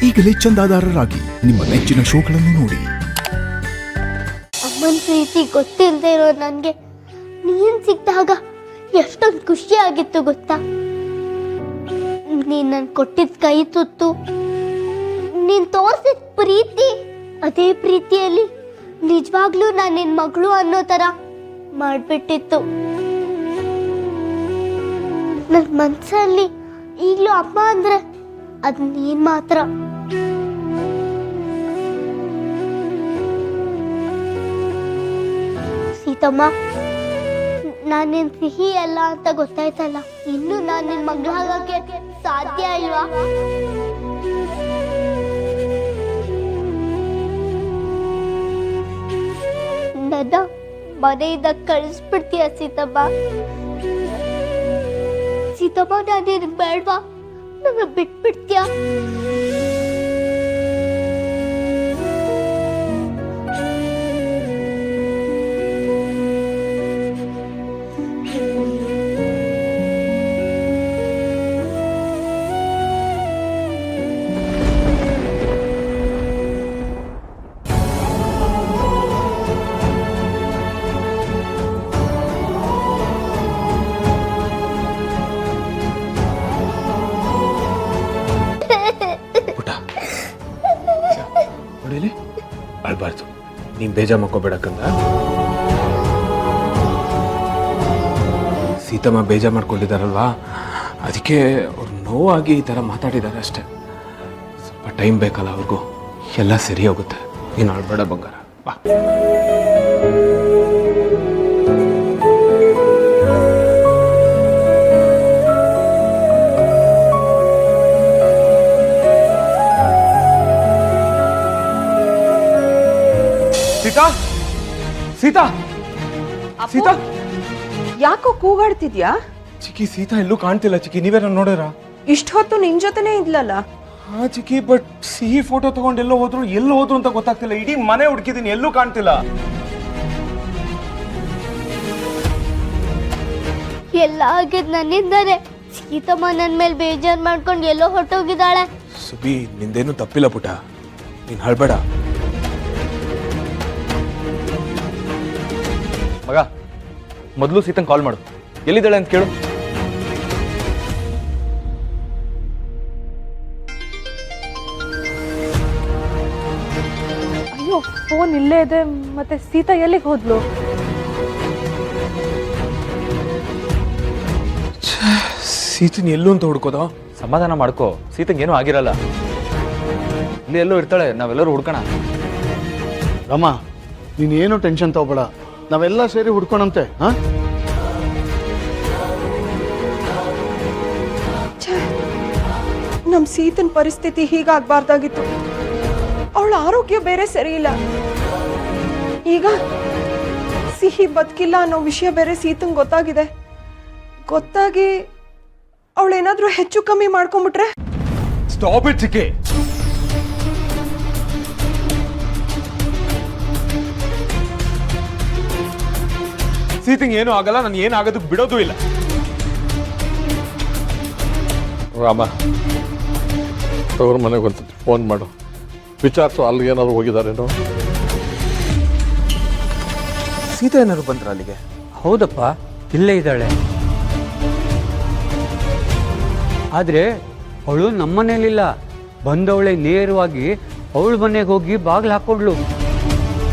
ಈಗಲೇ ಚಂದಾದಾರರಾಗಿ ನಿಮ್ಮ ನೆಚ್ಚಿನ ಶೋಗಳನ್ನು ನೋಡಿ. ಅಮ್ಮನ ಪ್ರೀತಿ ಗೊತ್ತಿಲ್ಲದೆ ಇರೋ ನನಗೆ ನೀನ್ ಸಿಕ್ಕಿದಾಗ ಎಷ್ಟೊಂದು ಖುಷಿ ಆಗಿತ್ತು ಗೊತ್ತಾ. ನೀನ್ ನನ್ ಕೊಟ್ಟಿದ್ ಕೈ ತುತ್ತು, ನೀನ್ ತೋರ್ಸಿದ ಪ್ರೀತಿ, ಅದೇ ಪ್ರೀತಿಯಲ್ಲಿ ನಿಜವಾಗ್ಲೂ ನಾನು ನಿನ್ ಮಗಳು ಅನ್ನೋ ತರ ಮಾಡ್ಬಿಟ್ಟಿತ್ತು. ನನ್ ಮನ್ಸಲ್ಲಿ ಈಗ್ಲೂ ಅಮ್ಮ ಅಂದ್ರೆ ಅದ್ ನೀನ್ ಮಾತ್ರ. ಸೀತಮ್ಮ, ನಾನೇನ್ ಸಿಹಿ ಅಲ್ಲ ಅಂತ ಗೊತ್ತಾಯ್ತಲ್ಲ, ಇನ್ನು ನಾನು ನಿನ್ ಮಗಳಾಗಕ್ಕೆ ಸಾಧ್ಯ ಇಲ್ವಾ? ನನ್ನ ಮನೆಯಿಂದ ಕಳಿಸ್ಬಿಡ್ತೀಯ ಸೀತಮ್ಮ? ಸೀತಮ್ಮ, ನಾನೇನ್ ಬೇಡ್ವಾ? ನನ್ನ ಬಿಟ್ಬಿಡ್ತೀಯ? ಅಳ್ಬಾರ್ದು, ನೀನ್ ಬೇಜಾರ್ ಮಾಡ್ಕೋಬೇಡಕ್ಕಂದ. ಸೀತಮ್ಮ ಬೇಜಾರ್ ಮಾಡ್ಕೊಂಡಿದ್ದಾರಲ್ವಾ, ಅದಕ್ಕೆ ಅವ್ರು ನೋವಾಗಿ ಈ ಥರ ಮಾತಾಡಿದ್ದಾರೆ ಅಷ್ಟೆ. ಸ್ವಲ್ಪ ಟೈಮ್ ಬೇಕಲ್ಲ ಅವ್ರಿಗೂ, ಎಲ್ಲ ಸರಿ ಹೋಗುತ್ತೆ. ನೀನು ಅಳ್ಬೇಡ ಬಂಗಾರ, ಬಾ. ಸೀತಾ, ಸೀತಾ, ಸೀತಾ, ಯಾಕೋ ಕೂಗಾಡ್ತಿದ್ಯಾ? ಚಿಕ್ಕಿ, ಸೀತಾ ಎಲ್ಲೂ ಕಾಣ್ತಿಲ್ಲ ಚಿಕ್ಕಿ. ನೀವೇನ ನೋಡಿರ? ಇಷ್ಟು ಹೊತ್ತು ನಿನ್ ಜೊತೆನೇ ಇದ್ಲಲ್ಲ. ಹಾ ಚಿಕ್ಕಿ, ಬಟ್ ಸಿಹಿ ಫೋಟೋ ತಗೊಂಡು ಎಲ್ಲೋ ಹೋದ್ರು ಅಂತ ಗೊತ್ತಾಗ್ತಿಲ್ಲ. ಇಡೀ ಮನೆ ಹುಡುಕಿದೀನಿ, ಎಲ್ಲೂ ಕಾಣ್ತಿಲ್ಲ. ಎಲ್ಲ ಆಗಿದ್ ನನ್ನಿಂದಾನೆ. ಸೀತಮ್ಮ ನನ್ ಮೇಲೆ ಬೇಜಾರ್ ಮಾಡ್ಕೊಂಡು ಎಲ್ಲೋ ಹೊಟ್ಟೋಗಿದ್ದಾಳೆ. ಸುಬಿ, ನಿಂದೇನು ತಪ್ಪಿಲ್ಲ ಪುಟ, ನೀನ್ ಹಳ್ಬೇಡ. ಮಗ, ಮೊದಲು ಸೀತಂಗ್ ಕಾಲ್ ಮಾಡು, ಎಲ್ಲಿದ್ದಾಳೆ ಅಂತ ಕೇಳು. ಅಯ್ಯೋ, ಫೋನ್ ಇಲ್ಲೇ ಇದೆ. ಮತ್ತೆ ಸೀತಾ ಎಲ್ಲಿಗೆ ಹೋದ್ಲು? ಸೀತನ್ ಎಲ್ಲೂ ಅಂತ ಹುಡ್ಕೋದ? ಸಮಾಧಾನ ಮಾಡ್ಕೋ, ಸೀತಂಗ್ ಏನೂ ಆಗಿರಲ್ಲ. ಇಲ್ಲಿ ಎಲ್ಲೋ ಇರ್ತಾಳೆ, ನಾವೆಲ್ಲರೂ ಹುಡ್ಕೋಣ. ರಮ, ನೀನೇನು ಟೆನ್ಷನ್ ತಗೋಬೇಡ, ನಾವೆಲ್ಲ ಸೇರಿ ಹುಡ್ಕೋಣಂತೆ. ನಮ್ ಸೀತನ್ ಪರಿಸ್ಥಿತಿ ಹೀಗಾಗ್ಬಾರ್ದಾಗಿತ್ತು. ಅವಳ ಆರೋಗ್ಯ ಬೇರೆ ಸರಿ ಇಲ್ಲ. ಈಗ ಸಿಹಿ ಬದುಕಿಲ್ಲ ಅನ್ನೋ ವಿಷಯ ಬೇರೆ ಸೀತಂಗ್ ಗೊತ್ತಾಗಿ ಅವಳೇನಾದ್ರೂ ಹೆಚ್ಚು ಕಮ್ಮಿ ಮಾಡ್ಕೊಂಡ್ಬಿಟ್ರೆ? ಸ್ಟಾಪ್ ಇಟ್ ಚಿಕ್ಕಿ. ಸೀತಂಗ್ ಏನೂ ಆಗಲ್ಲ, ನಾನು ಏನಾಗೋದಕ್ಕೆ ಬಿಡೋದು ಇಲ್ಲ. ರಾಮ, ಅವ್ರ ಮನೆಗೆ ಒಂದು ಫೋನ್ ಮಾಡು, ವಿಚಾರಿಸು ಅಲ್ಲಿಗೆ ಏನಾದ್ರು ಹೋಗಿದಾರೇನೋ. ಸೀತಾ ಏನಾದ್ರು ಬಂದ್ರ ಅಲ್ಲಿಗೆ? ಹೌದಪ್ಪ, ಇಲ್ಲೇ ಇದ್ದಾಳೆ. ಆದರೆ ಅವಳು ನಮ್ಮನೇಲಿಲ್ಲ. ಬಂದವಳೆ ನೇರವಾಗಿ ಅವಳ ಮನೆಗೆ ಹೋಗಿ ಬಾಗಿಲು ಹಾಕೊಂಡ್ಳು.